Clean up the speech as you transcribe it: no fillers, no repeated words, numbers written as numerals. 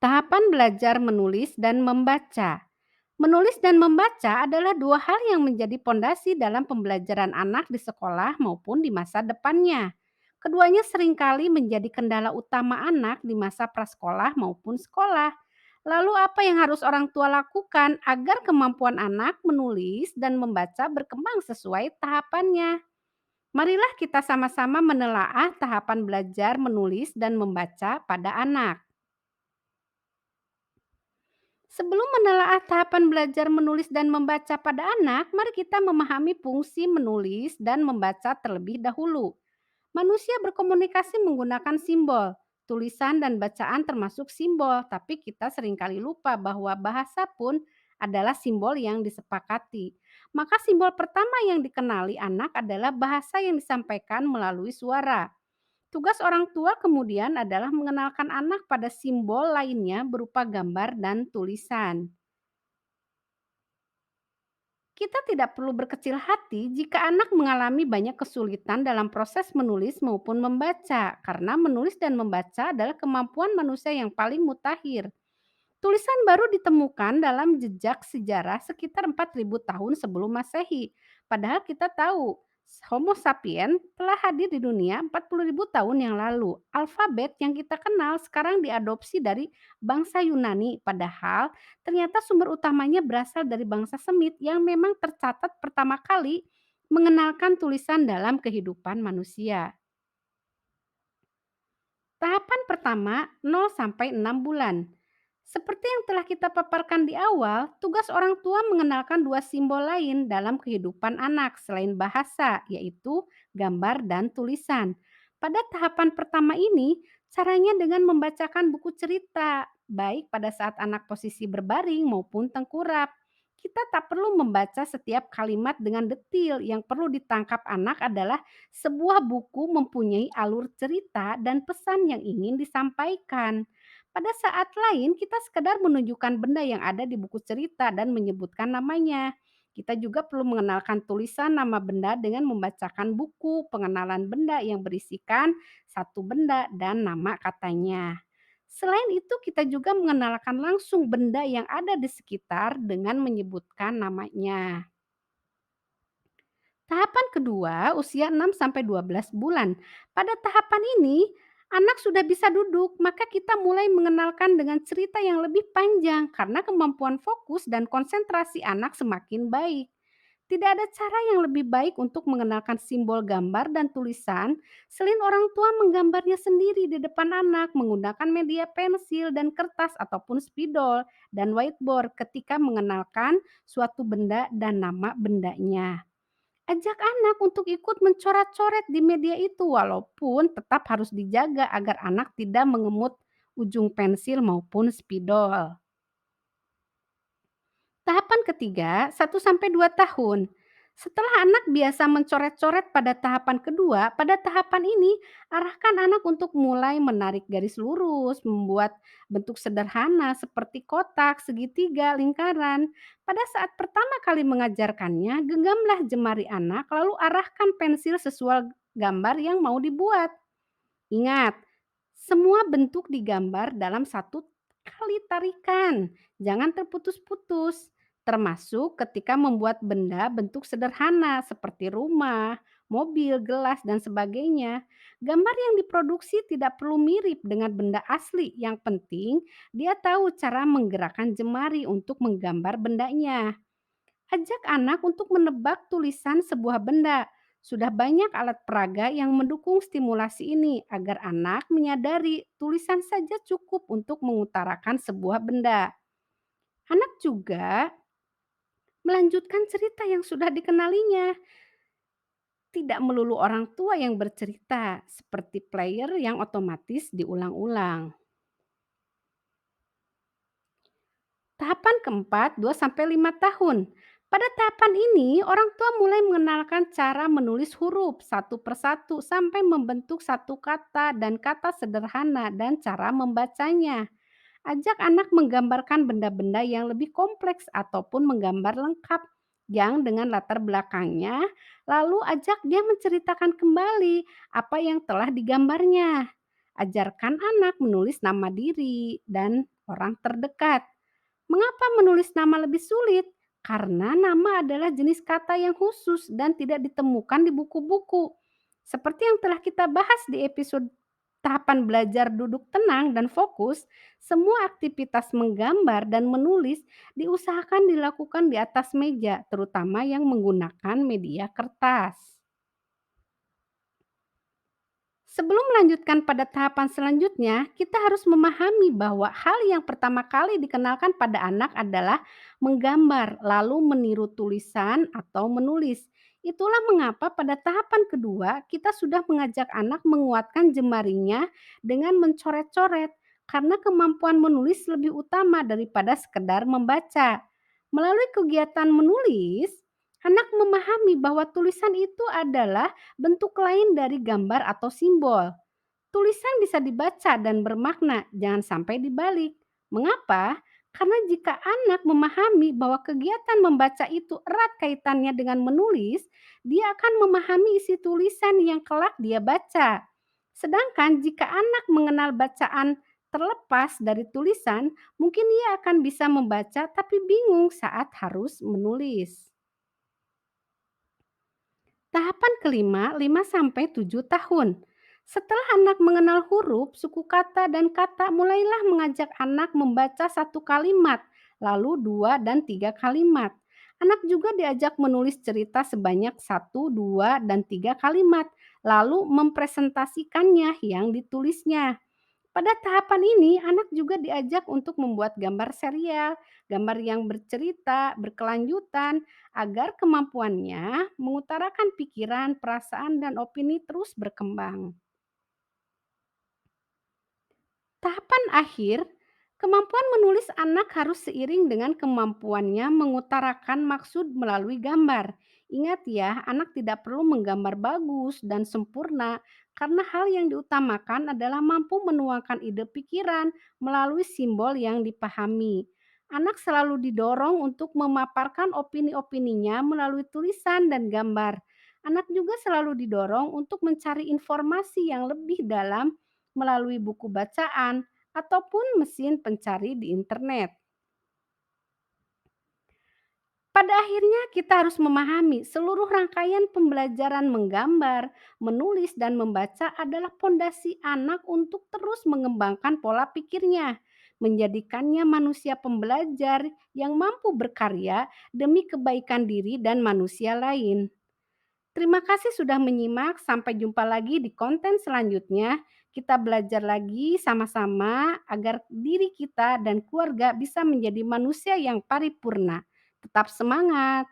Tahapan belajar menulis dan membaca. Menulis dan membaca adalah dua hal yang menjadi pondasi dalam pembelajaran anak di sekolah maupun di masa depannya. Keduanya seringkali menjadi kendala utama anak di masa prasekolah maupun sekolah. Lalu apa yang harus orang tua lakukan agar kemampuan anak menulis dan membaca berkembang sesuai tahapannya? Marilah kita sama-sama menelaah tahapan belajar menulis dan membaca pada anak. Sebelum menelaah tahapan belajar menulis dan membaca pada anak, mari kita memahami fungsi menulis dan membaca terlebih dahulu. Manusia berkomunikasi menggunakan simbol. Tulisan dan bacaan termasuk simbol, tapi kita seringkali lupa bahwa bahasa pun adalah simbol yang disepakati. Maka simbol pertama yang dikenali anak adalah bahasa yang disampaikan melalui suara. Tugas orang tua kemudian adalah mengenalkan anak pada simbol lainnya berupa gambar dan tulisan. Kita tidak perlu berkecil hati jika anak mengalami banyak kesulitan dalam proses menulis maupun membaca, karena menulis dan membaca adalah kemampuan manusia yang paling mutakhir. Tulisan baru ditemukan dalam jejak sejarah sekitar 4.000 tahun sebelum Masehi. Padahal kita tahu Homo sapiens telah hadir di dunia 40.000 tahun yang lalu. Alfabet yang kita kenal sekarang diadopsi dari bangsa Yunani, padahal ternyata sumber utamanya berasal dari bangsa Semit yang memang tercatat pertama kali mengenalkan tulisan dalam kehidupan manusia. Tahapan pertama 0 sampai 6 bulan. Seperti yang telah kita paparkan di awal, tugas orang tua mengenalkan dua simbol lain dalam kehidupan anak selain bahasa, yaitu gambar dan tulisan. Pada tahapan pertama ini, caranya dengan membacakan buku cerita, baik pada saat anak posisi berbaring maupun tengkurap. Kita tak perlu membaca setiap kalimat dengan detil, yang perlu ditangkap anak adalah sebuah buku mempunyai alur cerita dan pesan yang ingin disampaikan. Pada saat lain, kita sekedar menunjukkan benda yang ada di buku cerita dan menyebutkan namanya. Kita juga perlu mengenalkan tulisan nama benda dengan membacakan buku pengenalan benda yang berisikan satu benda dan nama katanya. Selain itu, kita juga mengenalkan langsung benda yang ada di sekitar dengan menyebutkan namanya. Tahapan kedua, usia 6 sampai 12 bulan. Pada tahapan ini, anak sudah bisa duduk, maka kita mulai mengenalkan dengan cerita yang lebih panjang karena kemampuan fokus dan konsentrasi anak semakin baik. Tidak ada cara yang lebih baik untuk mengenalkan simbol gambar dan tulisan selain orang tua menggambarnya sendiri di depan anak menggunakan media pensil dan kertas ataupun spidol dan whiteboard ketika mengenalkan suatu benda dan nama bendanya. Ajak anak untuk ikut mencoret-coret di media itu walaupun tetap harus dijaga agar anak tidak mengemut ujung pensil maupun spidol. Tahapan ketiga, 1 sampai 2 tahun. Setelah anak biasa mencoret-coret pada tahapan kedua, pada tahapan ini arahkan anak untuk mulai menarik garis lurus, membuat bentuk sederhana seperti kotak, segitiga, lingkaran. Pada saat pertama kali mengajarkannya, genggamlah jemari anak lalu arahkan pensil sesuai gambar yang mau dibuat. Ingat, semua bentuk digambar dalam satu kali tarikan, jangan terputus-putus. Termasuk ketika membuat benda bentuk sederhana seperti rumah, mobil, gelas, dan sebagainya. Gambar yang diproduksi tidak perlu mirip dengan benda asli. Yang penting, dia tahu cara menggerakkan jemari untuk menggambar bendanya. Ajak anak untuk menebak tulisan sebuah benda. Sudah banyak alat peraga yang mendukung stimulasi ini agar anak menyadari tulisan saja cukup untuk mengutarakan sebuah benda. Anak juga melanjutkan cerita yang sudah dikenalinya. Tidak melulu orang tua yang bercerita, seperti player yang otomatis diulang-ulang. Tahapan keempat, 2 sampai 5 tahun. Pada tahapan ini, orang tua mulai mengenalkan cara menulis huruf satu persatu sampai membentuk satu kata dan kata sederhana dan cara membacanya. Ajak anak menggambarkan benda-benda yang lebih kompleks ataupun menggambar lengkap yang dengan latar belakangnya, lalu ajak dia menceritakan kembali apa yang telah digambarnya. Ajarkan anak menulis nama diri dan orang terdekat. Mengapa menulis nama lebih sulit? Karena nama adalah jenis kata yang khusus dan tidak ditemukan di buku-buku. Seperti yang telah kita bahas di episode tahapan belajar duduk tenang dan fokus, semua aktivitas menggambar dan menulis diusahakan dilakukan di atas meja, terutama yang menggunakan media kertas. Sebelum melanjutkan pada tahapan selanjutnya, kita harus memahami bahwa hal yang pertama kali dikenalkan pada anak adalah menggambar, lalu meniru tulisan atau menulis. Itulah mengapa pada tahapan kedua kita sudah mengajak anak menguatkan jemarinya dengan mencoret-coret, karena kemampuan menulis lebih utama daripada sekedar membaca. Melalui kegiatan menulis, anak memahami bahwa tulisan itu adalah bentuk lain dari gambar atau simbol. Tulisan bisa dibaca dan bermakna, jangan sampai dibalik. Mengapa? Karena jika anak memahami bahwa kegiatan membaca itu erat kaitannya dengan menulis, dia akan memahami isi tulisan yang kelak dia baca. Sedangkan jika anak mengenal bacaan terlepas dari tulisan, mungkin ia akan bisa membaca tapi bingung saat harus menulis. Tahapan kelima, 5 sampai 7 tahun. Setelah anak mengenal huruf, suku kata, dan kata, mulailah mengajak anak membaca satu kalimat, lalu dua dan tiga kalimat. Anak juga diajak menulis cerita sebanyak satu, dua, dan tiga kalimat, lalu mempresentasikannya yang ditulisnya. Pada tahapan ini, anak juga diajak untuk membuat gambar serial, gambar yang bercerita, berkelanjutan, agar kemampuannya mengutarakan pikiran, perasaan, dan opini terus berkembang. Tahapan akhir, kemampuan menulis anak harus seiring dengan kemampuannya mengutarakan maksud melalui gambar. Ingat ya, anak tidak perlu menggambar bagus dan sempurna karena hal yang diutamakan adalah mampu menuangkan ide pikiran melalui simbol yang dipahami. Anak selalu didorong untuk memaparkan opini-opininya melalui tulisan dan gambar. Anak juga selalu didorong untuk mencari informasi yang lebih dalam melalui buku bacaan ataupun mesin pencari di internet. Pada akhirnya kita harus memahami seluruh rangkaian pembelajaran menggambar, menulis, dan membaca adalah pondasi anak untuk terus mengembangkan pola pikirnya, menjadikannya manusia pembelajar yang mampu berkarya demi kebaikan diri dan manusia lain. Terima kasih sudah menyimak. Sampai jumpa lagi di konten selanjutnya. Kita belajar lagi sama-sama agar diri kita dan keluarga bisa menjadi manusia yang paripurna. Tetap semangat!